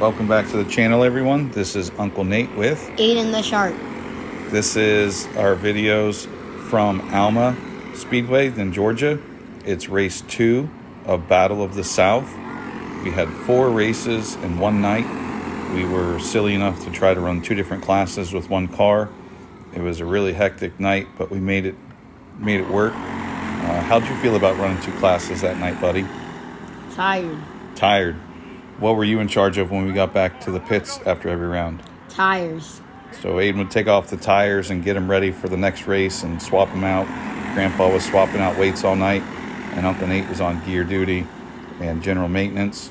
Welcome back to the channel, everyone. This is Uncle Nate with Ayden the Shark. This is our videos from Alma Speedway in Georgia. It's race 2 of Battle of the South. We had 4 races in one night. We were silly enough to try to run 2 different classes with one car. It was a really hectic night, but we made it work. How'd you feel about running 2 classes that night, buddy? Tired. What were you in charge of when we got back to the pits after every round? Tires. So Ayden would take off the tires and get them ready for the next race and swap them out. Grandpa was swapping out weights all night, and Uncle Nate was on gear duty and general maintenance.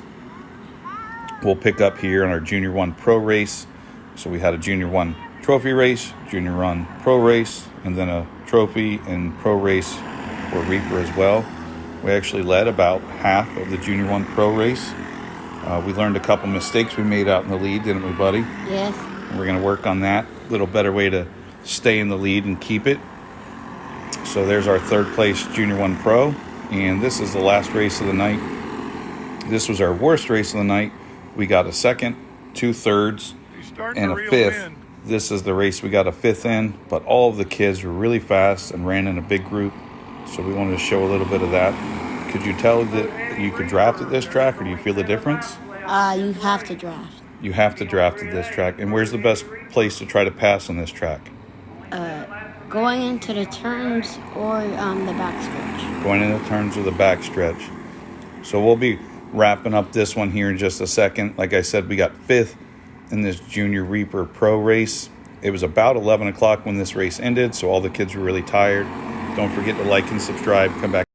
We'll pick up here on our Junior 1 Pro race. So we had a Junior 1 Trophy race, Junior 1 Pro race, and then a Trophy and Pro race for Reaper as well. We actually led about half of the Junior 1 Pro race. We learned a couple mistakes we made out in the lead, didn't we, buddy? Yes. And we're going to work on that. A little better way to stay in the lead and keep it. So there's our 3rd place Junior 1 Pro. And this is the last race of the night. This was our worst race of the night. We got a 2nd, 2 3rds, and a 5th. This is the race we got a 5th in. But all of the kids were really fast and ran in a big group. So we wanted to show a little bit of that. Could you tell that you could draft at this track, or do you feel the difference? You have to draft. You have to draft at this track. And where's the best place to try to pass on this track? Going into the turns or the backstretch. Going into turns or the backstretch. So we'll be wrapping up this one here in just a second. Like I said, we got 5th in this Junior Reaper Pro race. It was about 11 o'clock when this race ended, so all the kids were really tired. Don't forget to like and subscribe. Come back.